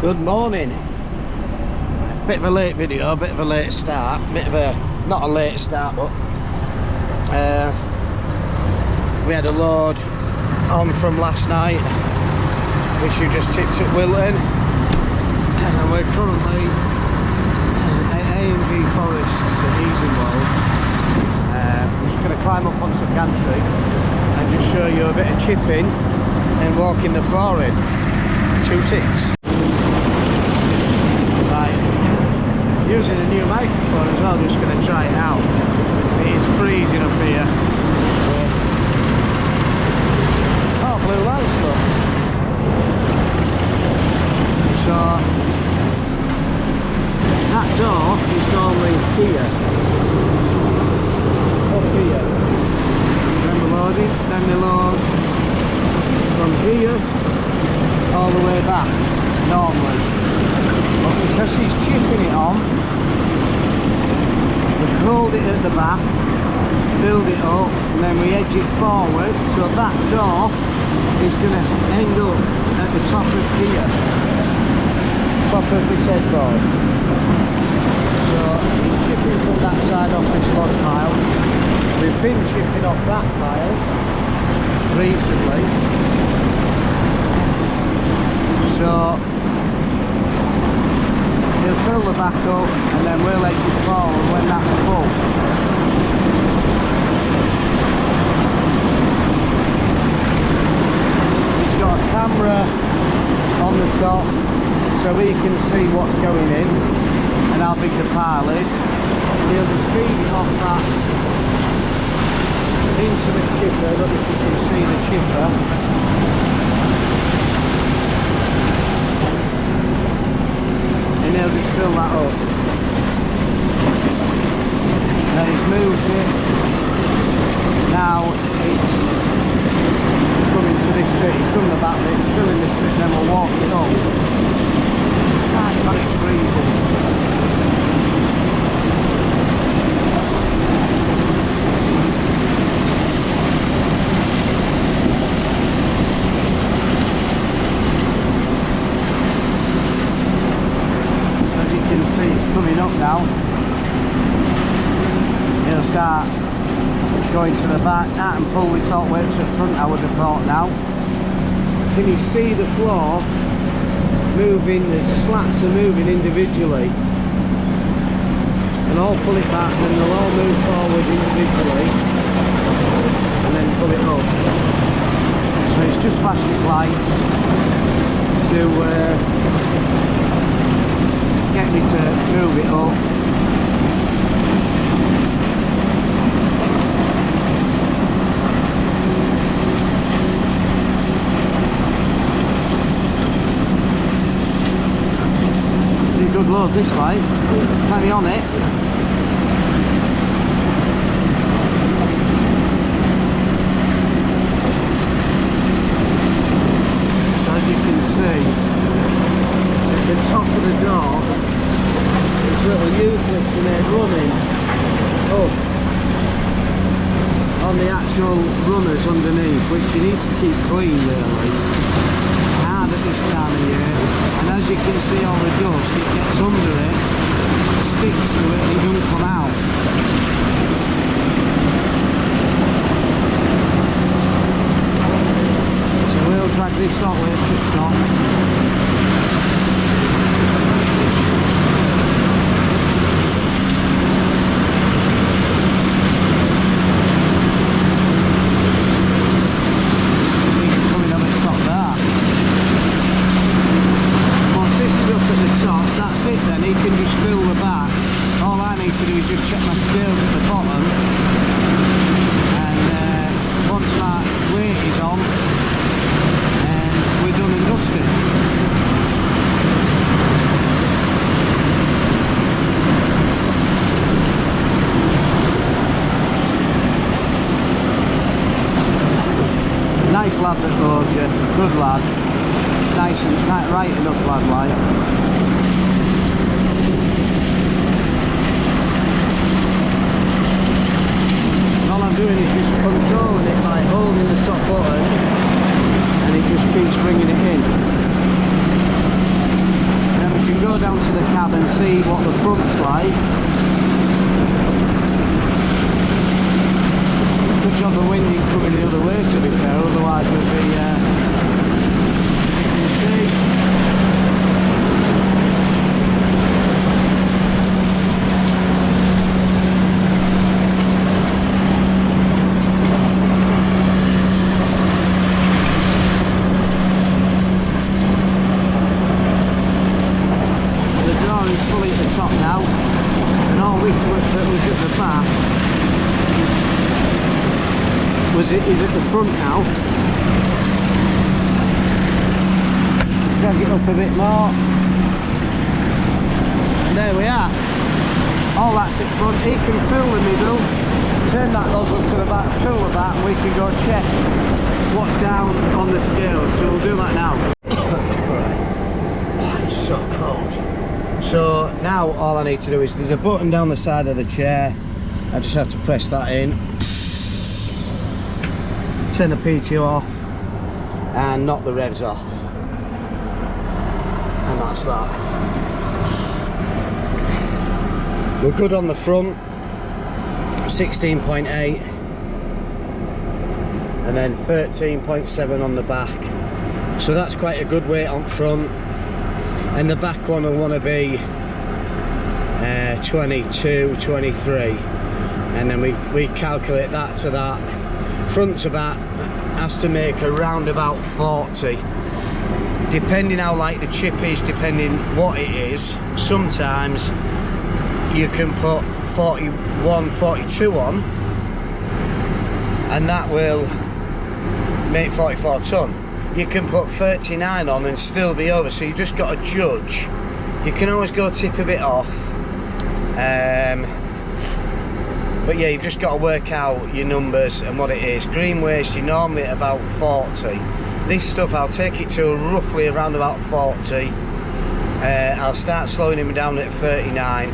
Good morning. Bit of a late video, bit of a late start, bit of a, not a late start, but we had a load on from last night, which we just tipped at Wilton, and we're currently at AMG Forest at Easingwold. I'm just going to climb up onto a gantry and just show you a bit of chipping and walking the floor in. 2 ticks. Using a new microphone as well, just going to try it out. It is freezing up here. Oh, blue lights though. So that door is normally here. Up here. Then we're loading, then they load from here all the way back, normally. But because he's chipping it on, we hold it at the back, build it up, and then we edge it forward, so that door is going to end up at the top of here, top of this headboard. So he's chipping from that side off this log pile. We've been chipping off that pile recently. So he'll fill the back up and then we'll edge it forward when that's full. He's got a camera on the top so we can see what's going in and how big the pile is. He'll just feed it off that into the chipper. Look if you can see the chipper. And he'll just fill that up. Now he's moved it. Now it's coming to this bit. He's done the back bit, it's still in this bit, then we'll walk it up. God, it's freezing. See it's coming up now. He'll start going to the back and pull this all the way to the front, I would have thought now. Can you see the floor moving? The slats are moving individually, and I'll pull it back and they'll all move forward individually and then pull it up. So it's just flashed his lights to get me to move it up. Pretty good load this light. Carry on it. So as you can see, at the top of the door, this little U-clips in there running up on the actual runners underneath, which you need to keep clean really, hard at this time of year. And as you can see all the dust, it gets under it, sticks to it and it doesn't come out. So we'll drag this all the way to the top. Nice lad that loads you, good lad, nice and right enough lad like. All I'm doing is just controlling it by holding the top button and it just keeps bringing it in. down to the cab and see what the front's like. Good job the wind ain't coming the other way, to be fair, otherwise we'd be you can see. Fully at the top now, and all this that was at the back is at the front now. Drag it up a bit more, and there we are. All that's at front. He can fill the middle, turn that nozzle to the back, fill the back, and we can go check what's down on the scale. So we'll do that now. Right. Oh, it's so cold. So now all I need to do is, there's a button down the side of the chair, I just have to press that in, turn the PTO off and knock the revs off, and that's that. We're good on the front, 16.8 and then 13.7 on the back, so that's quite a good weight on front. And the back one will want to be 22, 23, and then we calculate that to that. Front to back has to make around about 40, depending how light the chip is, depending what it is. Sometimes you can put 41, 42 on, and that will make 44 ton. You can put 39 on and still be over, so you just got to judge. You can always go tip a bit off, but yeah, you've just got to work out your numbers and what it is. Green waste, you're normally at about 40. This stuff I'll take it to roughly around about 40. I'll start slowing him down at 39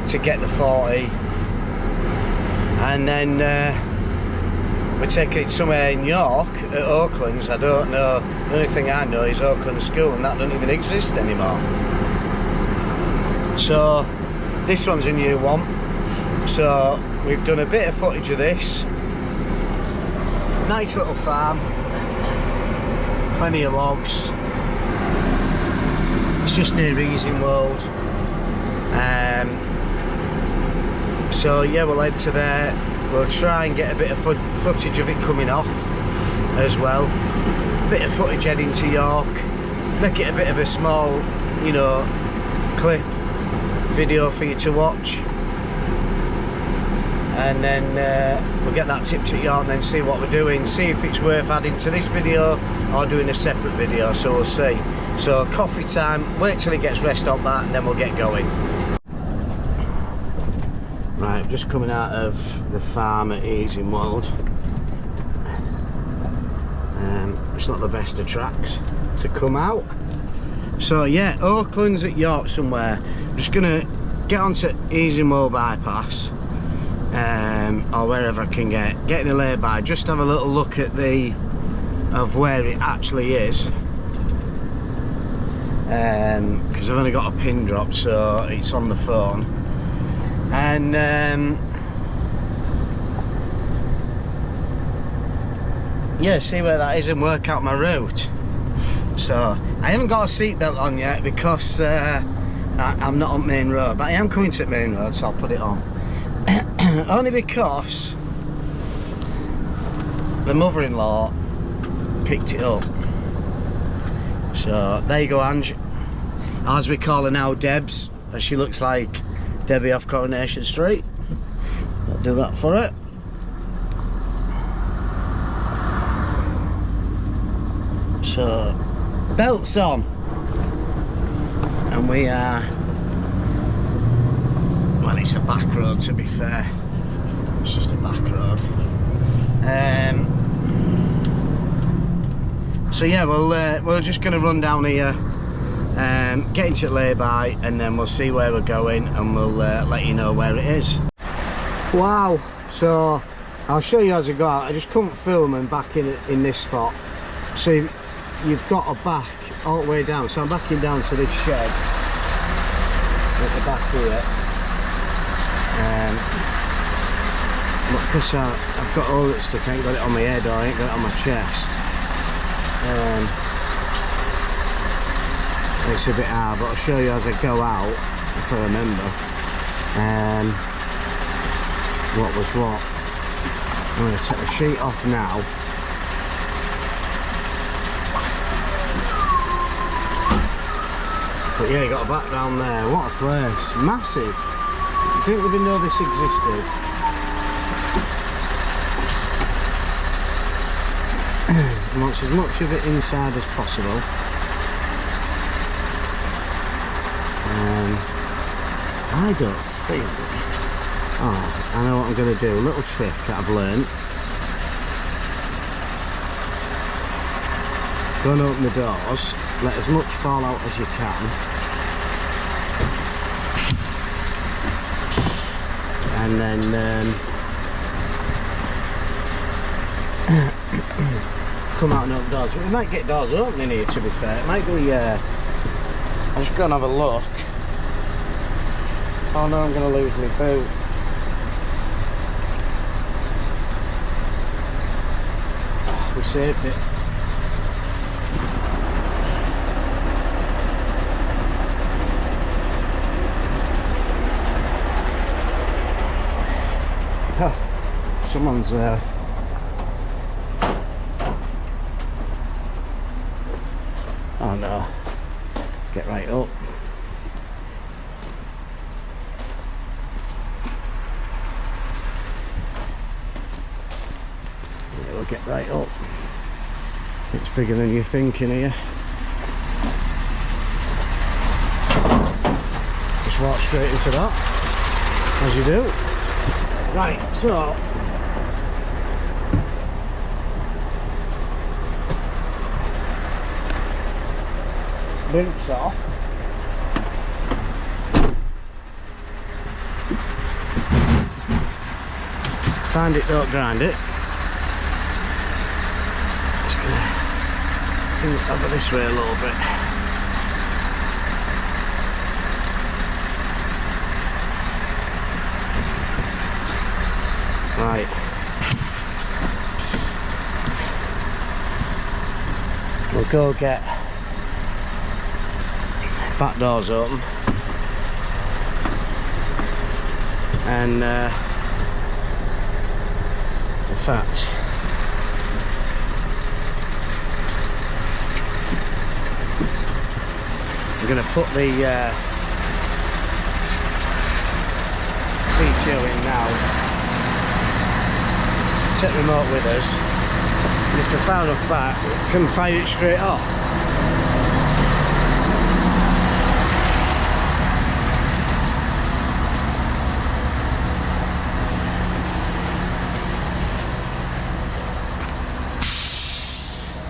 to get the 40, and then we're taking it somewhere in York at Oakland's. I don't know, the only thing I know is Oakland School, and that doesn't even exist anymore. So this one's a new one, so we've done a bit of footage of this. Nice little farm, plenty of logs. It's just near Easing World. So yeah, we'll head to there. We'll try and get a bit of footage of it coming off as well. Bit of footage heading to York. Make it a bit of a small, you know, clip video for you to watch. And then we'll get that tipped at York and then see what we're doing. See if it's worth adding to this video or doing a separate video, so we'll see. So coffee time, wait till it gets rest on that and then we'll get going. Right, just coming out of the farm at Easing World. It's not the best of tracks to come out. So yeah, Oakland's at York somewhere. I'm just gonna get onto Easing World bypass, or wherever I can get in a lay-by, just have a little look at of where it actually is. Because I've only got a pin drop, so it's on the phone. And yeah, see where that is and work out my route. So I haven't got a seatbelt on yet because I'm not on main road, but I am coming to main road, so I'll put it on. Only because the mother-in-law picked it up. So there you go, Ange, as we call her now, Debs, as she looks like Debbie off Coronation Street. I'll do that for it. So belts on, and we are, well, it's a back road, to be fair. It's just a back road. So yeah, we're just going to run down here, get into lay-by, and then we'll see where we're going, and we'll let you know where it is. Wow, so I'll show you as I go out. I just couldn't film and back in this spot, so you've got a back all the way down. So I'm backing down to this shed, at the back here. Because I've got all that stuff, I ain't got it on my head or I ain't got it on my chest. It's a bit hard, but I'll show you as I go out, if I remember, what was what. I'm going to take the sheet off now. But yeah, you got a back down there. What a place. Massive. Didn't even know this existed. I want as much of it inside as possible. I don't think... Oh, I know what I'm going to do. A little trick that I've learned. Don't open the doors. Let as much fall out as you can. And then come out and open doors. We might get doors opening here, to be fair. It might be... I'll just go and have a look. Oh no, I'm going to lose my boot. Oh, we saved it. Oh, someone's there. Oh no. Get right up. Yeah, we'll get right up. It's bigger than you're thinking here. Just walk straight into that, as you do. Right, so boots off. Find it, don't grind it. Just gonna think over this way a little bit. Right. We'll go get back doors open and in fact I'm going to put the PTO in now, take the remote with us, and if we're far enough back we can fire it straight off.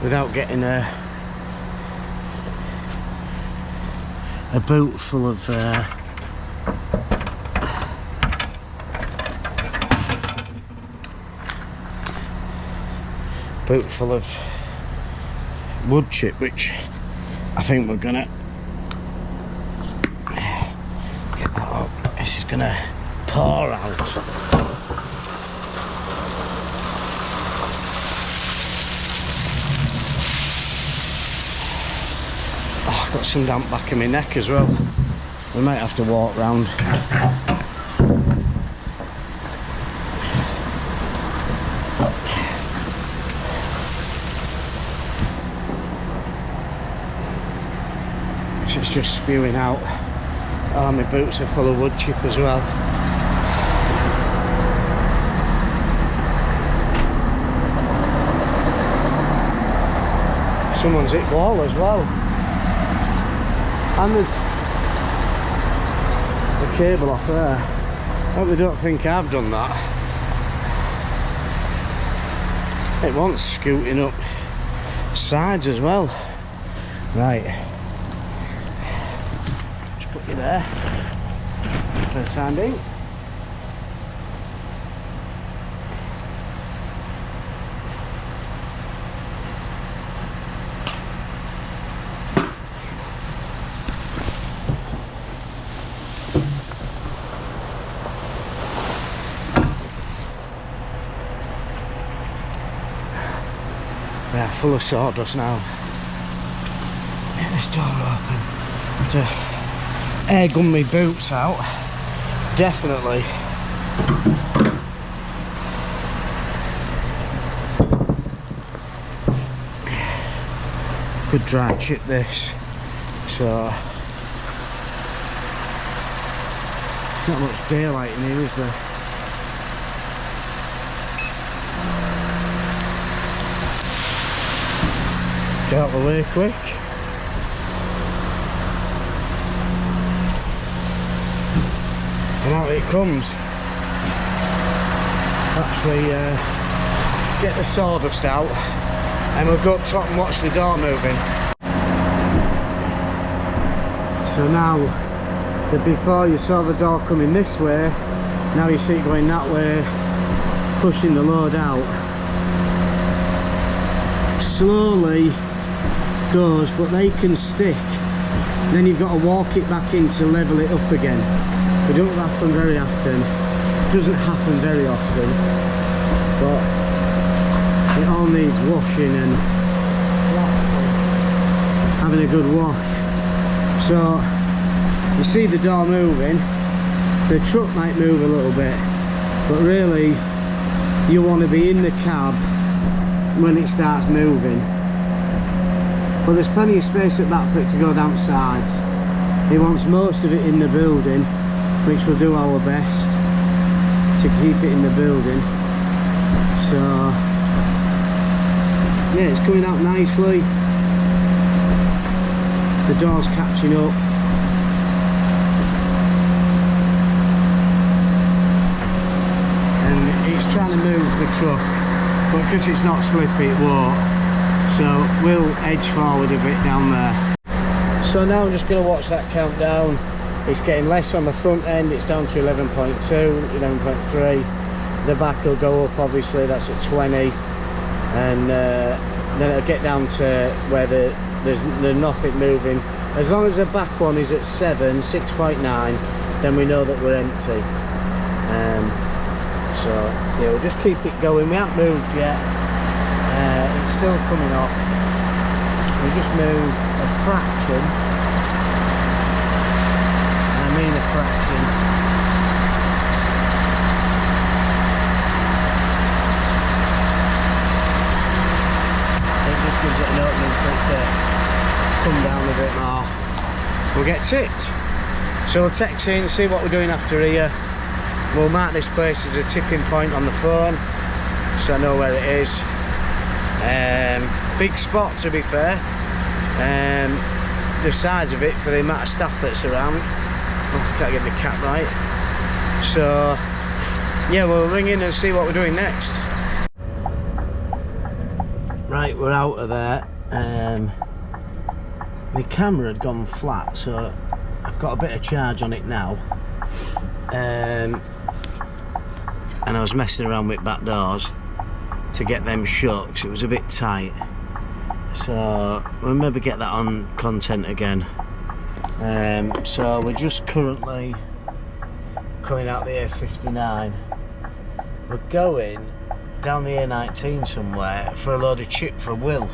Without getting a boot full of wood chip, which I think we're gonna get that up. This is gonna pour out. Got some damp back in my neck as well. We might have to walk round. It's just spewing out. Oh, my boots are full of wood chip as well. Someone's hit wall as well. And there's the cable off there. Hope they don't think I've done that. It wants scooting up sides as well. Right. Just put you there for the time being. full of sawdust now. Get this door open. Have to air gun my boots out. Definitely. Good dry chip this. So there's not much daylight in here, is there? Get out of the way quick. And out it comes. Actually, get the sawdust out, and we'll go up top and watch the door moving. So now, before you saw the door coming this way, now you see it going that way, pushing the load out. Slowly goes, but they can stick. And then you've got to walk it back in to level it up again. It don't happen very often. It doesn't happen very often, but it all needs washing and having a good wash. So you see the door moving, the truck might move a little bit, but really you want to be in the cab when it starts moving. But there's plenty of space at that for it to go down sides. He wants most of it in the building, which we'll do our best to keep it in the building. So yeah, it's coming out nicely. The door's catching up. And it's trying to move the truck, but because it's not slippy it won't. So we'll edge forward a bit down there. So now I'm just going to watch that countdown. It's getting less on the front end, it's down to 11.2, 11.3. The back will go up, obviously, that's at 20. And then it'll get down to where there's nothing moving. As long as the back one is at 7, 6.9, then we know that we're empty. So yeah, we'll just keep it going. We haven't moved yet. It's still coming off. We just move a fraction. I mean a fraction. It just gives it an opening for it to come down a bit more. We'll get tipped. So we'll text in, see what we're doing after here. We'll mark this place as a tipping point on the phone, so I know where it is. Big spot, to be fair. The size of it for the amount of staff that's around. Oh, I can't get the cap right. So yeah, we'll ring in and see what we're doing next. Right, we're out of there. My camera had gone flat, so I've got a bit of charge on it now. And I was messing around with back doors to get them shut because it was a bit tight. So we'll maybe get that on content again. So we're just currently coming out the A59. We're going down the A19 somewhere for a load of chip for Will,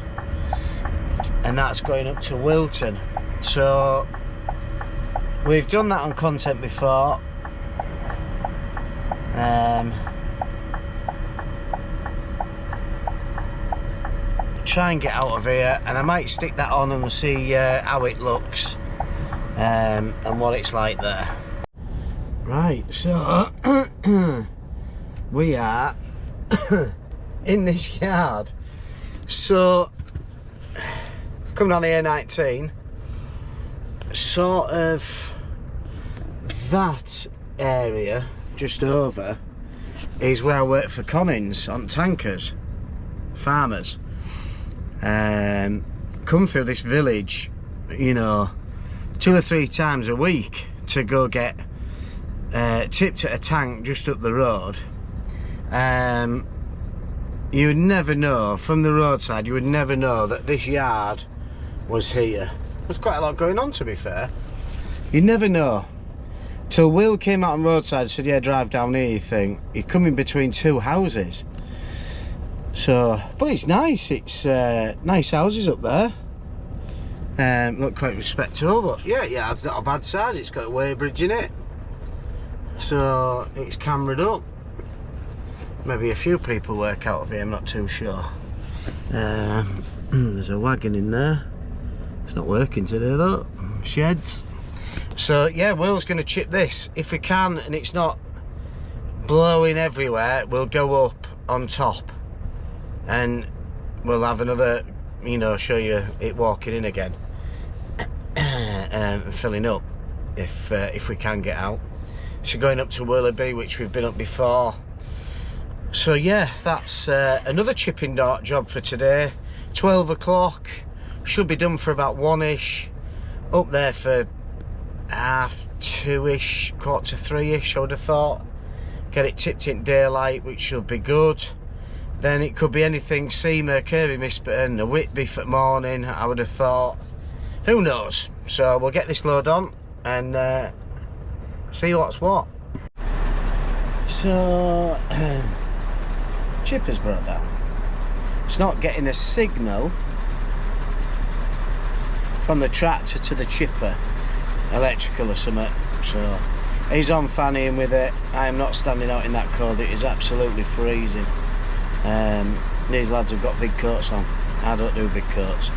and that's going up to Wilton. So we've done that on content before. Try and get out of here, and I might stick that on and we'll see how it looks and what it's like there. Right, so we are in this yard. So coming down the A19, sort of that area just over is where I work for Collins on tankers, farmers. Come through this village, you know, 2 or 3 times a week to go get tipped at a tank just up the road. You would never know, from the roadside, you would never know that this yard was here. There's quite a lot going on, to be fair. You'd never know. Till Will came out on the roadside and said, yeah, drive down here, you think. You're coming between 2 houses. So, but it's nice. It's nice houses up there. Look quite respectable, but yeah, it's not a bad size. It's got a weighbridge in it, so it's cambered up. Maybe a few people work out of here, I'm not too sure. There's a wagon in there. It's not working today though. Sheds. So yeah, Will's going to chip this if we can, and it's not blowing everywhere. We'll go up on top, and we'll have another, you know, show you it walking in again. And filling up if we can get out. So going up to Willoughby, which we've been up before. So yeah, that's another chipping job for today. 12 o'clock, should be done for about 1ish. Up there for 2ish, 2:45ish, I would have thought. Get it tipped in daylight, which should be good. Then it could be anything, Seamer, Kirby Misperton, a Whitby for morning, I would have thought. Who knows? So we'll get this load on and see what's what. So chipper's brought down. It's not getting a signal from the tractor to the chipper, electrical or something. So he's on fannying with it. I am not standing out in that cold. It is absolutely freezing. These lads have got big coats on. I don't do big coats.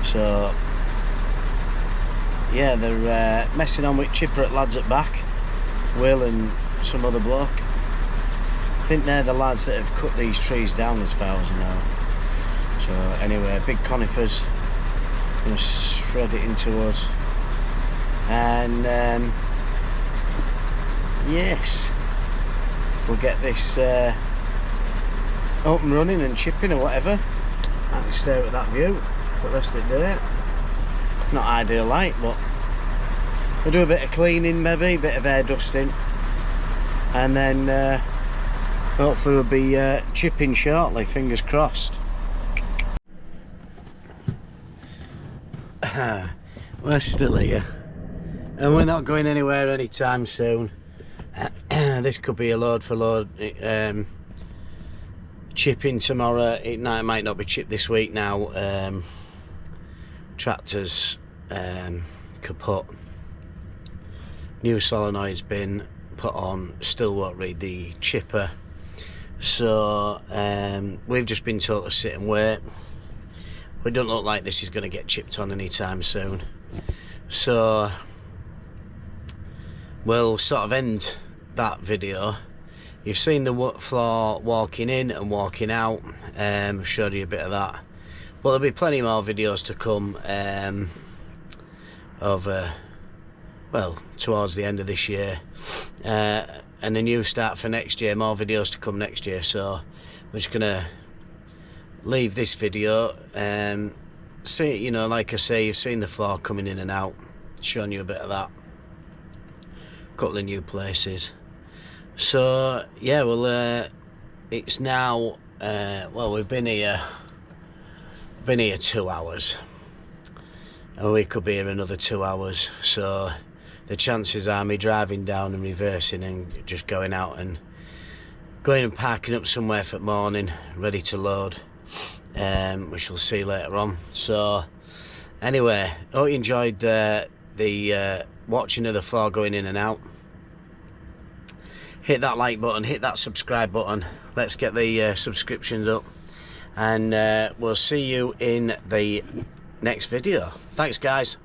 So yeah, they're messing on with chipper at lads at back, Will and some other bloke. I think they're the lads that have cut these trees down, as far as I know. So anyway, big conifers, gonna shred it into us, and yes, we'll get this up and running and chipping or whatever. I can stare at that view for the rest of the day. Not ideal light, but we'll do a bit of cleaning, maybe a bit of air dusting, and then hopefully we'll be chipping shortly, fingers crossed. We're still here and we're not going anywhere anytime soon. This could be a load for load chipping tomorrow. It might not be chipped this week now. Tractors kaput, new solenoid's been put on, still won't read the chipper. So we've just been told to sit and wait. We don't look like this is going to get chipped on anytime soon, so we'll sort of end that video. You've seen the floor walking in and walking out. I've showed you a bit of that, but there'll be plenty more videos to come over, well, towards the end of this year, and a new start for next year. More videos to come next year. So we're just gonna leave this video. See, you know, like I say, you've seen the floor coming in and out, showing you a bit of that, a couple of new places. So yeah, well, it's now well, we've been here 2 hours, and we could be here another 2 hours. So the chances are me driving down and reversing and just going out and going and parking up somewhere for the morning, ready to load. We shall see later on. So anyway, hope you enjoyed the watching of the floor going in and out. Hit that like button, hit that subscribe button. Let's get the subscriptions up, and we'll see you in the next video. Thanks guys.